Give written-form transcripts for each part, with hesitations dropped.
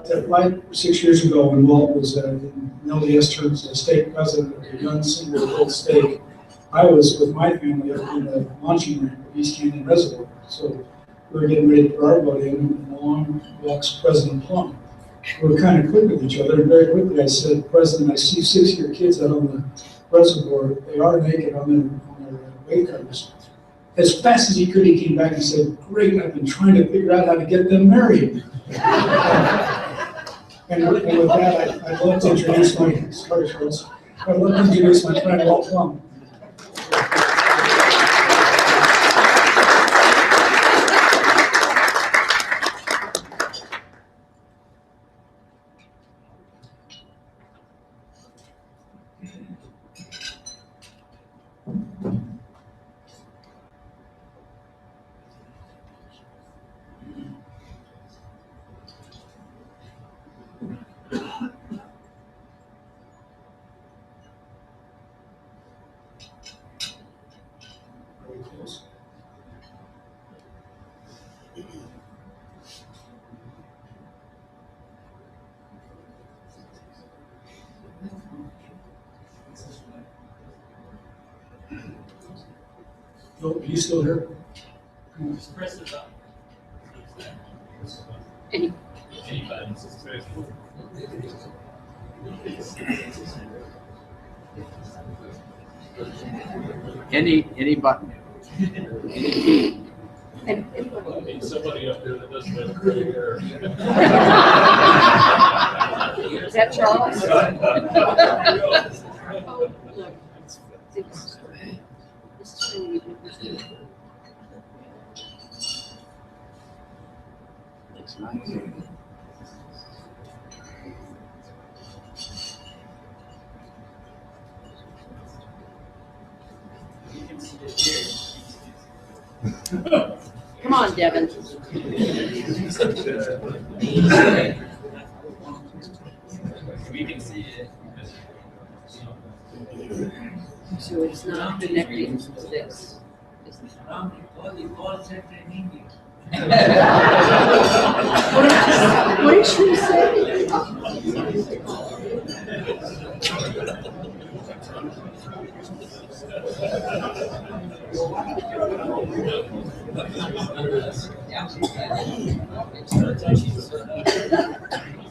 5 or 6 years ago, when Walt was in LDS Charities, a state president of the young single adult stake, I was with my family up in the launching ramp of East Canyon Reservoir. So we were getting ready to put our boat in, and along walks President Plumb. We were kind of quick with each other, and very quickly I said, President, I see 6 of your kids out on the reservoir. They are naked on their weight covers. As fast as he could, he came back and said, great, I've been trying to figure out how to get them married. And with that, I'd love to introduce my friend Walt Plumb. Oh, are you still here? Just press the button. Any buttons. Any button. Somebody up there that doesn't have gray hair. Is that Charles? Looks nice. Come on, Devin. We can see it. So it's not connecting to this. What did she say?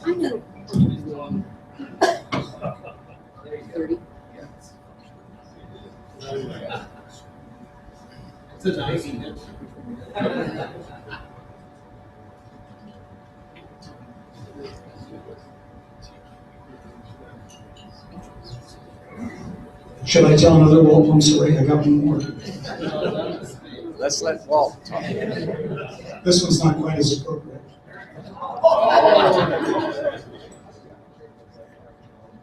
I know. 30. It's a nice image. Should I tell another Walt Plumb story? I got one more. Let's let Walt talk. This one's not quite as appropriate.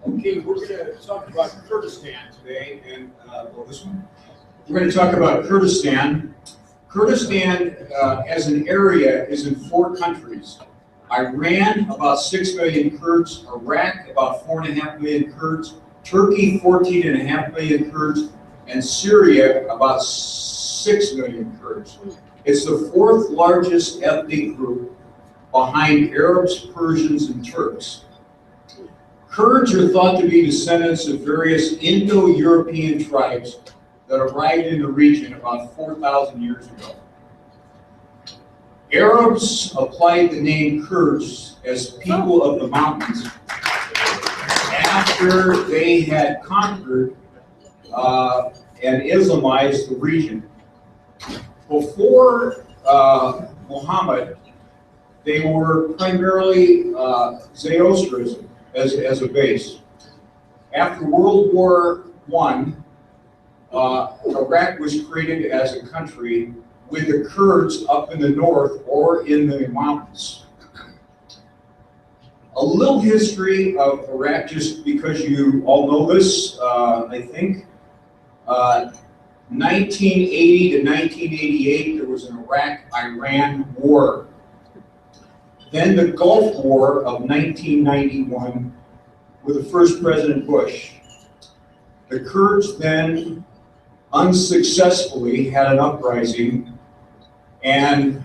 Okay, we're going to talk about Kurdistan today, and this one. We're going to talk about Kurdistan. Kurdistan, as an area, is in 4 countries. Iran, about 6 million Kurds. Iraq, about 4.5 million Kurds. Turkey, 14.5 million Kurds. And Syria, about 6 million Kurds. It's the 4th largest ethnic group behind Arabs, Persians, and Turks. Kurds are thought to be descendants of various Indo-European tribes that arrived in the region about 4,000 years ago. Arabs applied the name Kurds as people of the mountains after they had conquered and Islamized the region. Before Muhammad, they were primarily Zoroastrianism as a base. After World War I, Iraq was created as a country with the Kurds up in the north or in the mountains. A little history of Iraq, just because you all know this, I think. 1980 to 1988, there was an Iraq-Iran war. Then the Gulf War of 1991 with the first President Bush. The Kurds then unsuccessfully had an uprising, and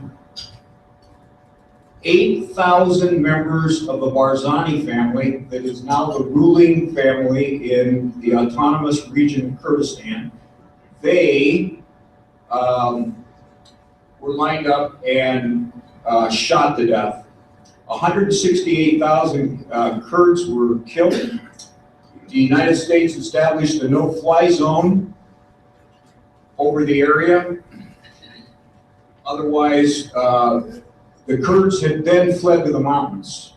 8,000 members of the Barzani family that is now the ruling family in the autonomous region of Kurdistan. They were lined up and shot to death. 168,000 Kurds were killed. The United States established a no-fly zone over the area. Otherwise, the Kurds had then fled to the mountains.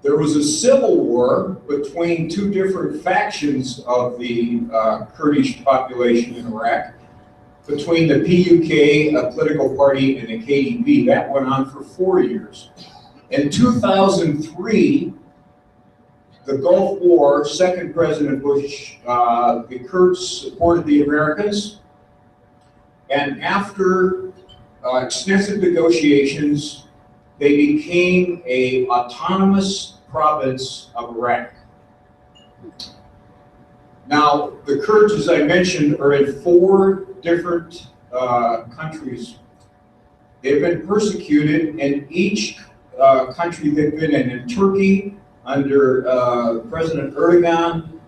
There was a civil war between two different factions of the Kurdish population in Iraq, between the PUK, a political party, and the KDP. That went on for 4 years. In 2003, the Gulf War, second President Bush, the Kurds supported the Americans, and after extensive negotiations, they became an autonomous province of Iraq. Now, the Kurds, as I mentioned, are in 4 different countries. They've been persecuted in each country they've been in Turkey under President Erdogan.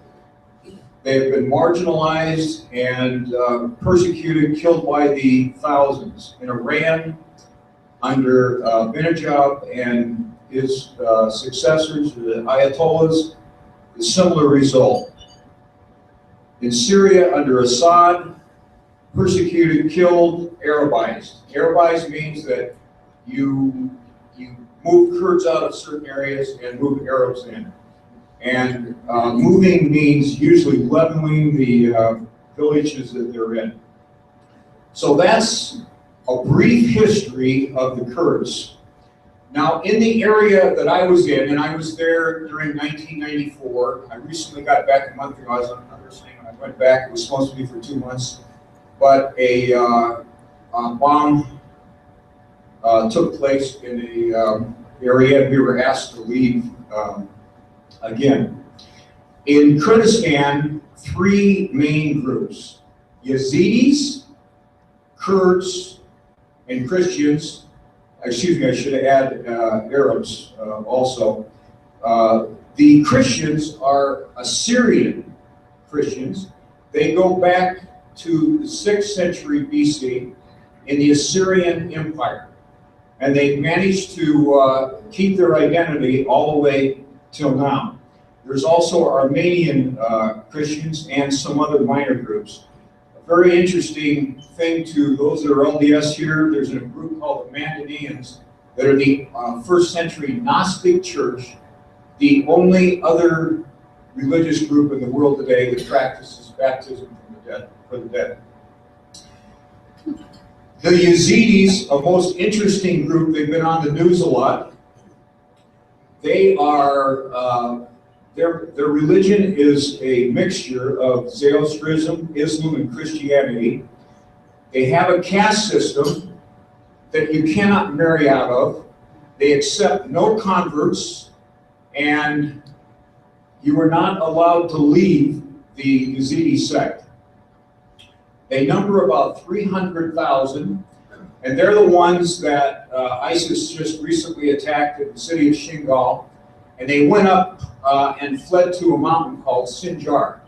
They've been marginalized and persecuted, killed by the thousands. In Iran, under Vantage and his successors, the Ayatollahs, a similar result. In Syria, under Assad, persecuted, killed, Arabized. Arabized means that you move Kurds out of certain areas and move Arabs in. And moving means usually leveling the villages that they're in. So that's a brief history of the Kurds. Now, in the area that I was in, and I was there during 1994, I recently got back a month ago. I was on another thing when I went back. It was supposed to be for 2 months, but a bomb took place in the area, and we were asked to leave again. In Kurdistan, 3 main groups: Yazidis, Kurds, and Christians. Excuse me, I should add Arabs also. The Christians are Assyrian Christians. They go back to the 6th century BC in the Assyrian Empire. And they managed to keep their identity all the way till now. There's also Armenian Christians and some other minor groups. A very interesting thing to those that are LDS here, there's a group called the Mandaeans that are the 1st century Gnostic church, the only other religious group in the world today that practices baptism for the dead. The Yazidis, a most interesting group, they've been on the news a lot. They are, their religion is a mixture of Zoroastrianism, Islam, and Christianity. They have a caste system that you cannot marry out of. They accept no converts, and you are not allowed to leave the Yazidi sect. They number about 300,000, and they're the ones that ISIS just recently attacked in the city of Shingal, and they went up and fled to a mountain called Sinjar.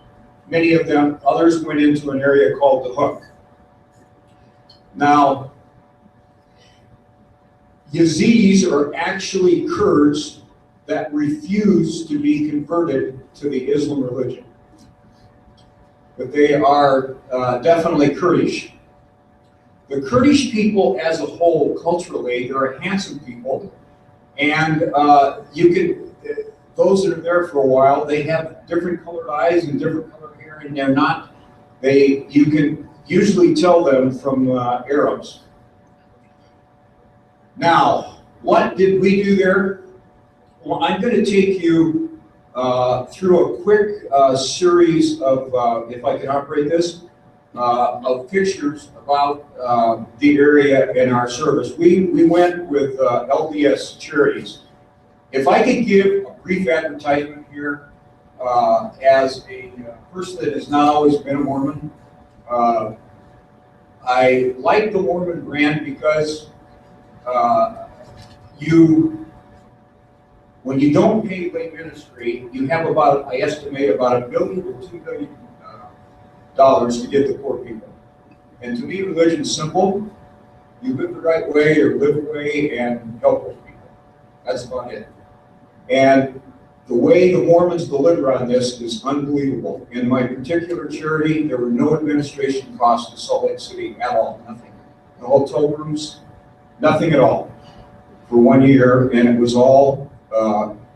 Many of them, others went into an area called the Hook. Now, Yazidis are actually Kurds that refuse to be converted to the Islam religion. But they are definitely Kurdish. The Kurdish people as a whole, culturally, they're a handsome people. And those that are there for a while, they have different colored eyes and different colored hair, and you can usually tell them from Arabs. Now, what did we do there? Well, I'm going to take you through a quick series of, if I can operate this, of pictures about the area and our service. We went with LDS Charities. If I could give a brief advertisement here, as a person that has not always been a Mormon, I like the Mormon brand because when you don't pay lay ministry, you have about, I estimate, about $1 billion to $2 billion to give to poor people. And to me, religion's simple. You live the right way or live away and help those people. That's about it. And the way the Mormons deliver on this is unbelievable. In my particular charity, there were no administration costs to Salt Lake City at all, nothing. No hotel rooms, nothing at all for 1 year, and it was all,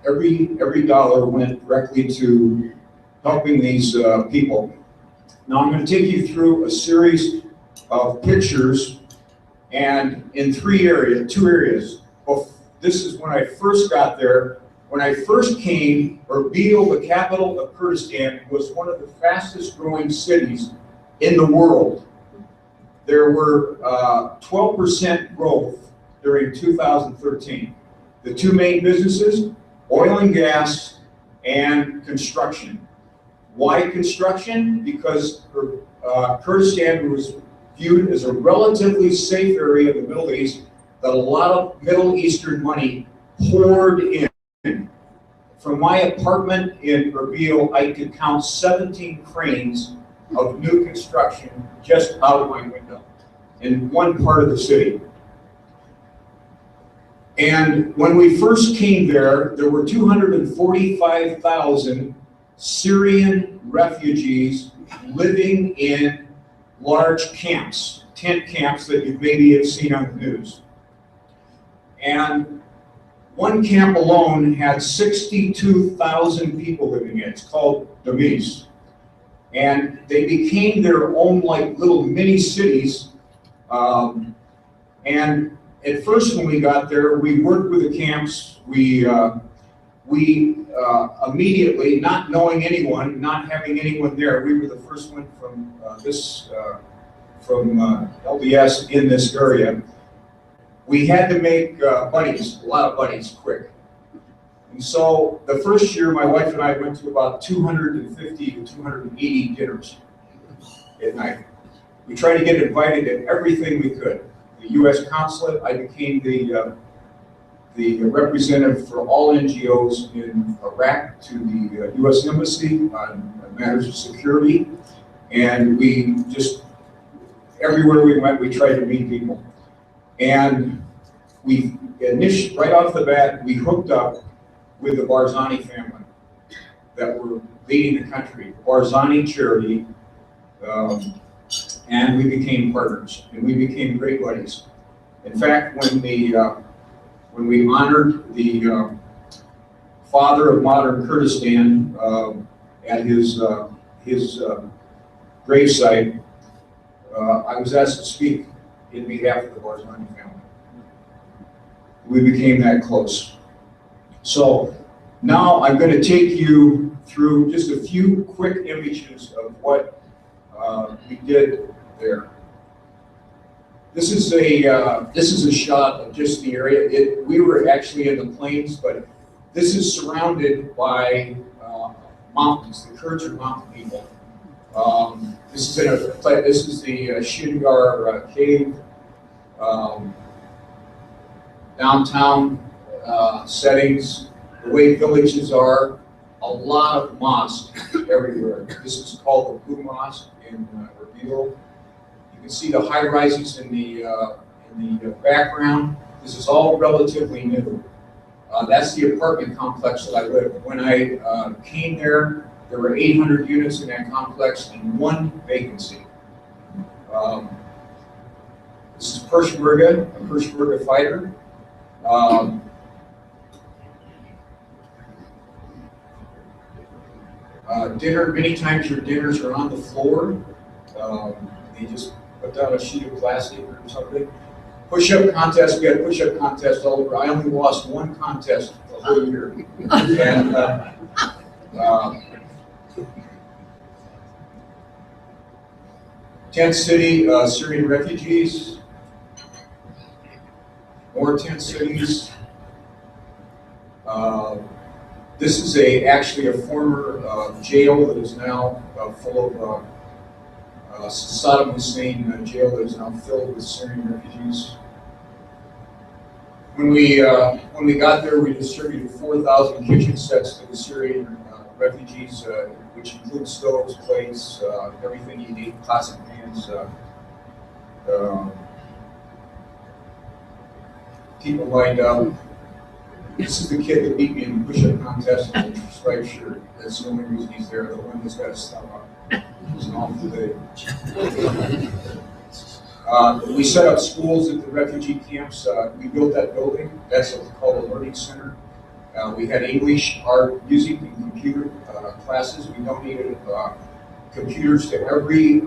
every dollar went directly to helping these people. Now I'm going to take you through a series of pictures, and in two areas. Well, this is when I first got there. When I first came, Erbil, the capital of Kurdistan, was one of the fastest growing cities in the world. There were 12% growth during 2013. The two main businesses, oil and gas and construction. Why construction? Because Kurdistan was viewed as a relatively safe area of the Middle East that a lot of Middle Eastern money poured in. From my apartment in Erbil, I could count 17 cranes of new construction just out of my window in one part of the city. And when we first came there, there were 245,000 Syrian refugees living in large camps, tent camps that you maybe have seen on the news. And one camp alone had 62,000 people living in it. It's called Damis. And they became their own like little mini cities. And at first when we got there, we worked with the camps. We immediately, not knowing anyone, not having anyone there, we were the first one from LDS in this area. We had to make buddies, a lot of buddies, quick. And so the first year, my wife and I went to about 250 to 280 dinners at night. We tried to get invited to everything we could. The U.S. consulate, I became the representative for all NGOs in Iraq to the U.S. Embassy on matters of security. And we just, everywhere we went, we tried to meet people. And we right off the bat, we hooked up with the Barzani family that were leading the country, Barzani Charity, and we became partners, and we became great buddies. In fact, when we honored the father of modern Kurdistan at his gravesite, I was asked to speak in behalf of the Barzani family. We became that close. So now I'm going to take you through just a few quick images of what we did there. This is a shot of just the area. We were actually in the plains, but this is surrounded by mountains. The Kurds are mountain people. This is the Shingar cave. Downtown settings, the way villages are, a lot of mosques everywhere. This is called the Blue Mosque in Erbil. You can see the high rises in the background. This is all relatively new. That's the apartment complex that I lived. When I came there were 800 units in that complex and one vacancy. This is Peshmerga, a Peshmerga fighter. Dinner, many times your dinners are on the floor. They just put down a sheet of plastic or something. Push-up contest, we had a push-up contest all over. I only lost one contest the whole year. And tent city, Syrian refugees. More tent cities. This is actually a former jail that is now full of Saddam Hussein jail that is now filled with Syrian refugees. When we got there, we distributed 4,000 kitchen sets to the Syrian refugees, which include stoves, plates, everything you need, pots and pans. People lined up. This is the kid that beat me in the push-up contest in the striped shirt. That's the only reason he's there. The one that's got to stop up. He's an awful day. We set up schools at the refugee camps. We built that building. That's what's called a learning center. We had English, art, music, and computer classes. We donated computers to every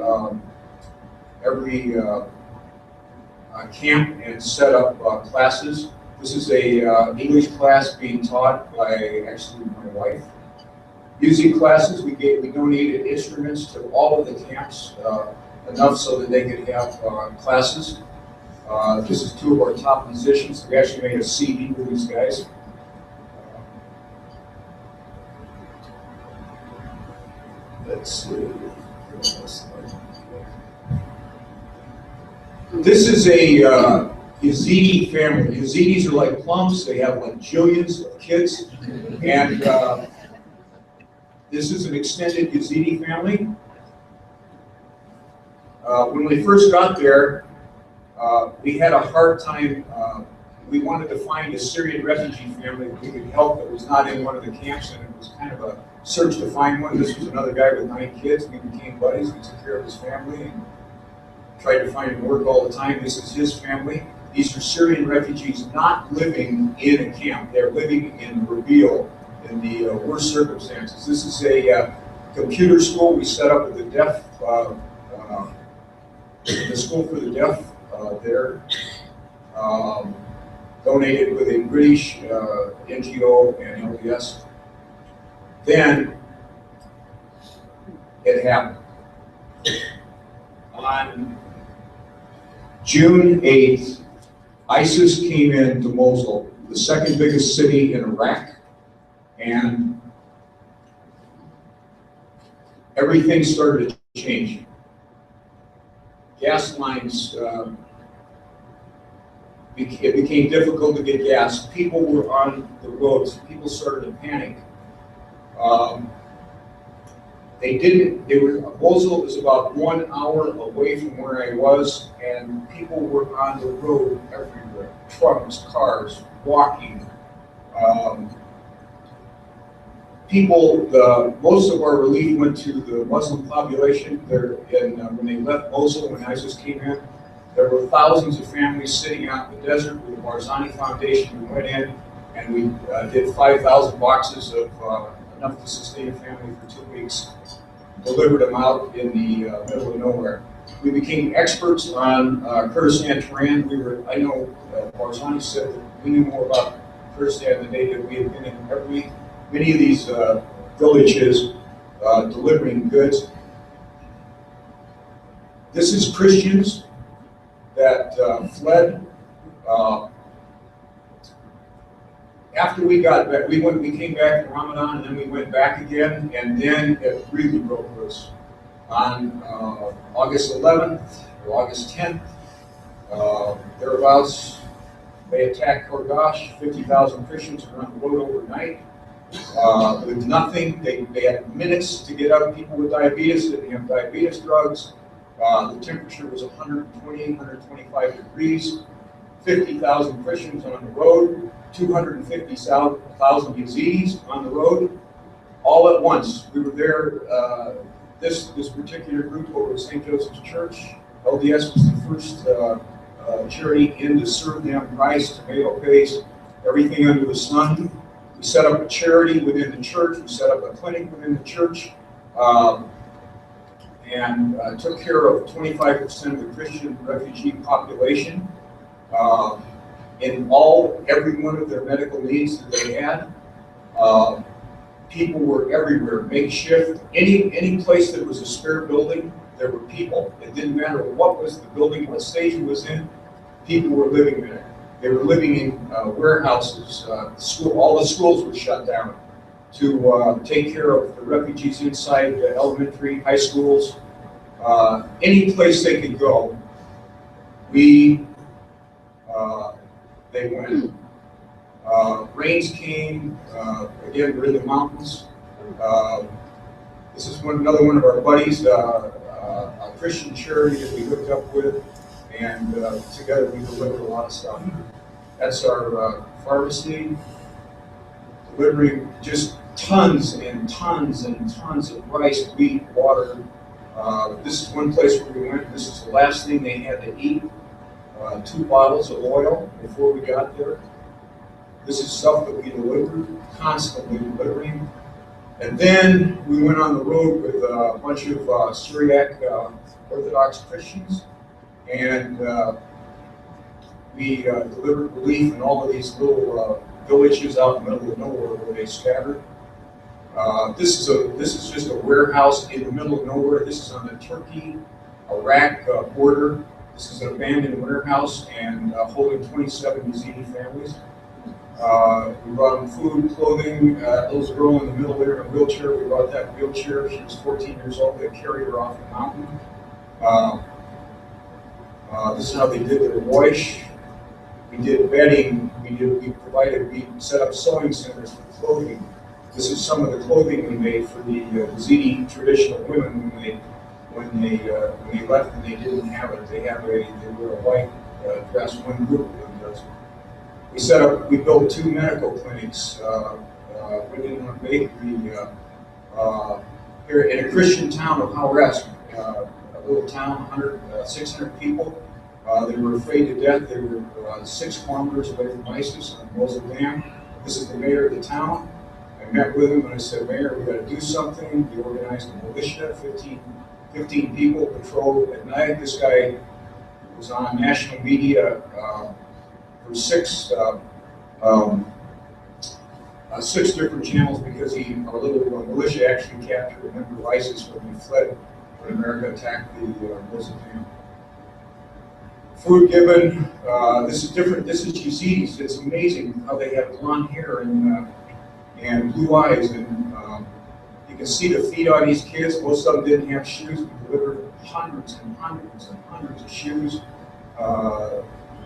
camp and set up classes. This is a English class being taught by actually my wife. Music classes, we donated instruments to all of the camps, enough so that they could have classes. This is two of our top musicians. We actually made a CD with these guys. Let's see. This is a Yazidi family. Yazidis are like Plumbs. They have like jillions of kids. And this is an extended Yazidi family. When we first got there, we had a hard time. We wanted to find a Syrian refugee family that we could help that was not in one of the camps, and it was kind of a search to find one. This was another guy with 9 kids. We became buddies. We took care of his family and tried to find him work all the time. This is his family. These are Syrian refugees not living in a camp. They're living in Reveal in the worst circumstances. This is a computer school we set up at the deaf, the school for the deaf there. Donated with a British NGO and LDS. Then it happened. On June 8th, ISIS came into Mosul, the second biggest city in Iraq, and everything started to change. Gas lines, it became difficult to get gas. People were on the roads. People started to panic. Mosul is about 1 hour away from where I was, and people were on the road everywhere. Trucks, cars, walking. Most of our relief went to the Muslim population. When they left Mosul, when ISIS came in, there were thousands of families sitting out in the desert with the Barzani Foundation. We went in and we did 5,000 boxes of enough to sustain a family for 2 weeks. Delivered them out in the middle of nowhere. We became experts on Kurdistan terrain. I know Barzani said that we knew more about Kurdistan than they did. We had been in many of these villages delivering goods. This is Christians that fled. After we got back, we came back in Ramadan, and then we went back again, and then it really broke loose. On August 11th or August 10th, thereabouts, they attacked Kurds. 50,000 Christians were on the road overnight with nothing. They had minutes to get out. People with diabetes didn't have diabetes drugs. The temperature was 120, 125 degrees. 50,000 Christians on the road. 250,000 Yazidis on the road, all at once. We were there, this particular group over at St. Joseph's Church. LDS was the first charity in to serve them rice, tomato paste, everything under the sun. We set up a charity within the church. We set up a clinic within the church, and took care of 25% of the Christian refugee population. In every one of their medical needs that they had. People were everywhere, makeshift. Any place that was a spare building, there were people. It didn't matter what was the building, what stage it was in, people were living there. They were living in warehouses. All the schools were shut down to take care of the refugees inside the elementary, high schools. Any place they could go, they went. Rains came, again, we're in the mountains. This is another one of our buddies, a Christian charity that we hooked up with, and together we delivered a lot of stuff. That's our pharmacy, delivering just tons and tons and tons of rice, wheat, water. This is one place where we went. This is the last thing they had to eat. 2 bottles of oil before we got there. This is stuff that we delivered, constantly delivering. And then we went on the road with a bunch of Syriac Orthodox Christians, and we delivered relief in all of these little villages out in the middle of nowhere where they scattered. This is just a warehouse in the middle of nowhere. This is on the Turkey-Iraq border. This is an abandoned warehouse and holding 27 Yazidi families. We brought them food, clothing. There was a girl in the middle there in a wheelchair. We brought that wheelchair. She was 14 years old. They carried her off the mountain. This is how they did their wash. We did bedding. We set up sewing centers for clothing. This is some of the clothing we made for the Yazidi traditional women when they left and they didn't have it. They were a white dress, one group of them does. We built 2 medical clinics, within a bakery, here in a Christian town of Hauresk, a little town, 600 people. They were afraid to death. They were 6 kilometers away from ISIS on Mosul Dam. This is the mayor of the town. I met with him and I said, Mayor, we got to do something. We organized a militia, 15 people patrolled at night. This guy was on national media for 6 different channels because our little militia actually captured a member of ISIS when we fled when America attacked the Mosul Dam. Food given. This is different. This is Yazidis. It's amazing how they have blonde hair and blue eyes, and you can see the feet on these kids. Most of them didn't have shoes. We delivered hundreds and hundreds and hundreds of shoes.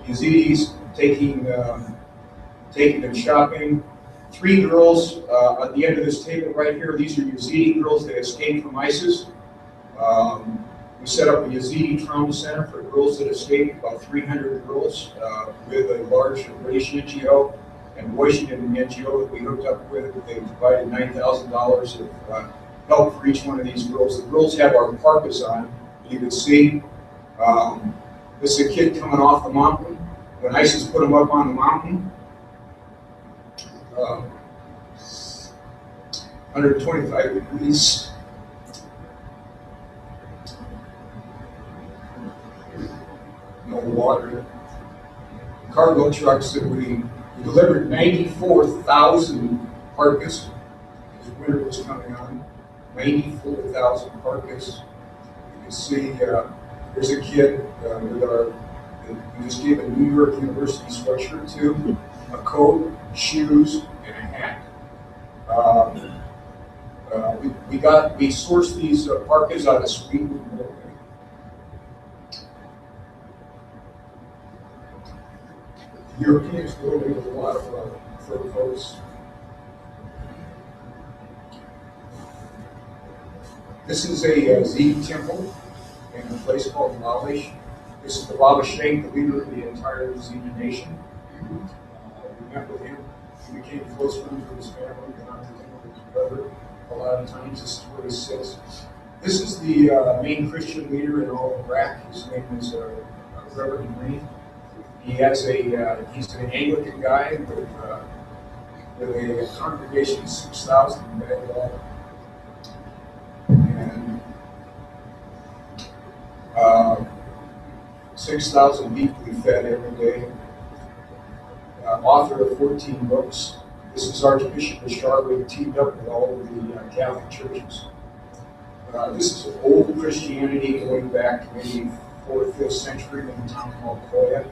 Yazidis taking them shopping. 3 girls at the end of this table right here. These are Yazidi girls that escaped from ISIS. We set up a Yazidi trauma center for girls that escaped, about 300 girls, with a large British NGO and Washington NGO that we hooked up with. They provided $9,000 of help for each one of these girls. The girls have our parkas on. You can see this is a kid coming off the mountain. When ISIS put him up on the mountain, 125 degrees. No water. Cargo trucks that we delivered 94,000 parkas. As winter was coming on, 94,000 parkas. You can see there's a kid we just gave a New York University sweatshirt to, a coat, shoes, and a hat. We sourced these parkas out of Sweden. Europeans donated a lot of fur coats. This is a Yazidi temple in a place called Vantage. This is the Baba Sheikh, the leader of the entire Yazidi nation. We met with him. We became close friends with his family. We went out to dinner with his brother a lot of times. This is where he sits. This is the main Christian leader in all of Iraq. His name is Reverend Green. He's an Anglican guy with a congregation of 6,000 in Baghdad. And 6,000 weekly fed every day. Author of 14 books. This is Archbishop Bashar teamed up with all of the Catholic churches. This is old Christianity going back to maybe 4th, 5th century in a town called Koya.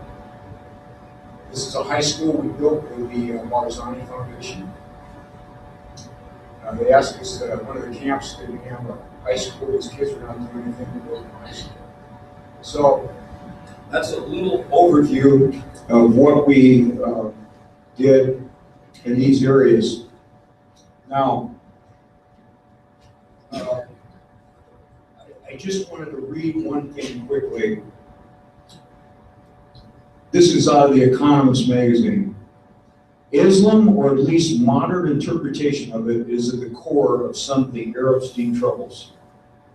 This is a high school we built with the Barzani Foundation. They asked us, one of the camps didn't have a high school, these kids were not doing anything to build a high school. So that's a little overview of what we did in these areas. Now, I just wanted to read one thing quickly. This is out of The Economist magazine. Islam, or at least modern interpretation of it, is at the core of some of the Arab's deep troubles.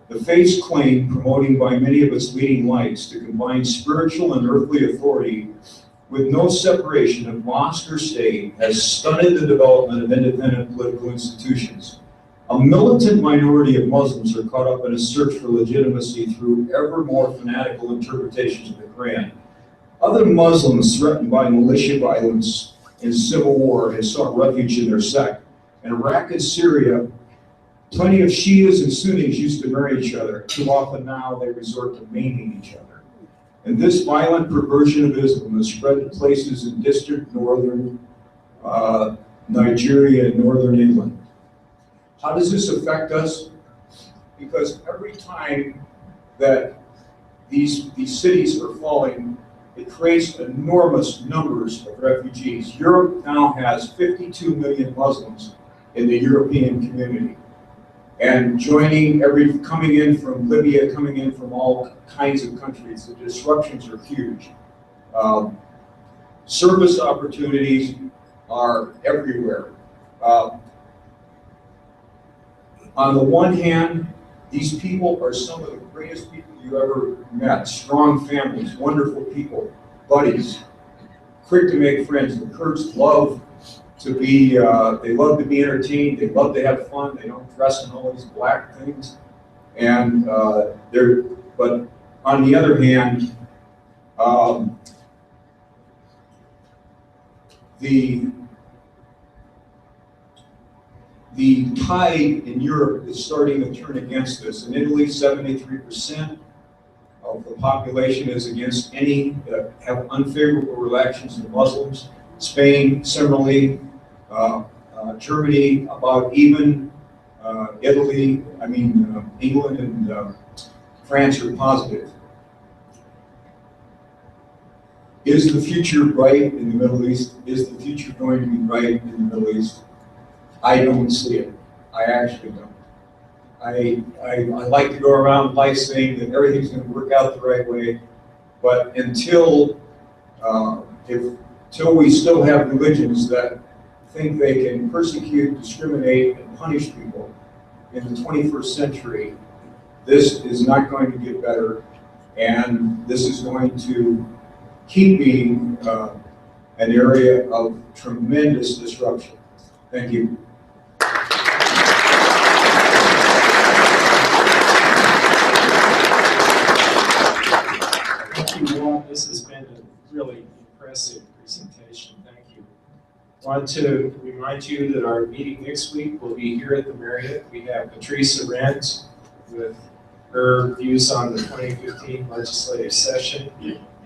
The faith's claim, promoting by many of its leading lights, to combine spiritual and earthly authority with no separation of mosque or state, has stunted the development of independent political institutions. A militant minority of Muslims are caught up in a search for legitimacy through ever more fanatical interpretations of the Quran. Other Muslims threatened by militia violence and civil war have sought refuge in their sect. In Iraq and Syria, plenty of Shias and Sunnis used to marry each other. Too often now they resort to maiming each other. And this violent perversion of Islam has spread to places in distant northern Nigeria and northern England. How does this affect us? Because every time that these cities are falling, it creates enormous numbers of refugees. Europe now has 52 million Muslims in the European community. And coming in from Libya, coming in from all kinds of countries, the disruptions are huge. Service opportunities are everywhere. On the one hand, these people are some of the greatest people you ever met. Strong families, wonderful people, buddies, quick to make friends. The Kurds love to be, they love to be entertained, they love to have fun, they don't dress in all these black things. And but on the other hand, the tide in Europe is starting to turn against this. In Italy, 73% of the population is against any that have unfavorable relations with Muslims. Spain, similarly, Germany, about even. Italy, England and France are positive. Is the future bright in the Middle East? Is the future going to be bright in the Middle East? I don't see it. I actually don't. I like to go around life saying that everything's going to work out the right way, but until we still have religions that think they can persecute, discriminate, and punish people in the 21st century, this is not going to get better, and this is going to keep being an area of tremendous disruption. Thank you. Thank you, Walt. This has been a really impressive presentation. Thank you. I want to remind you that our meeting next week will be here at the Marriott. We have Patrice Arendt with her views on the 2015 legislative session.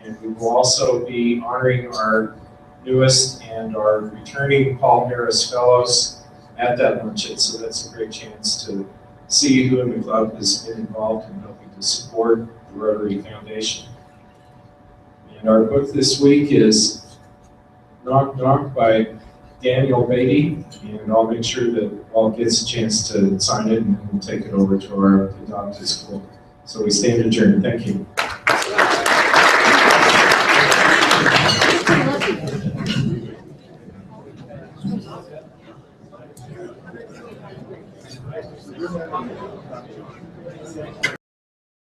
And we will also be honoring our newest and our returning Paul Harris Fellows at that luncheon. So that's a great chance to see who in the club has been involved in helping to support the Rotary Foundation. And our book this week is Knock Knock by Daniel Beatty, and I'll make sure that Walt gets a chance to sign it, and we'll take it over to our adopted school. So we stand adjourned. Thank you.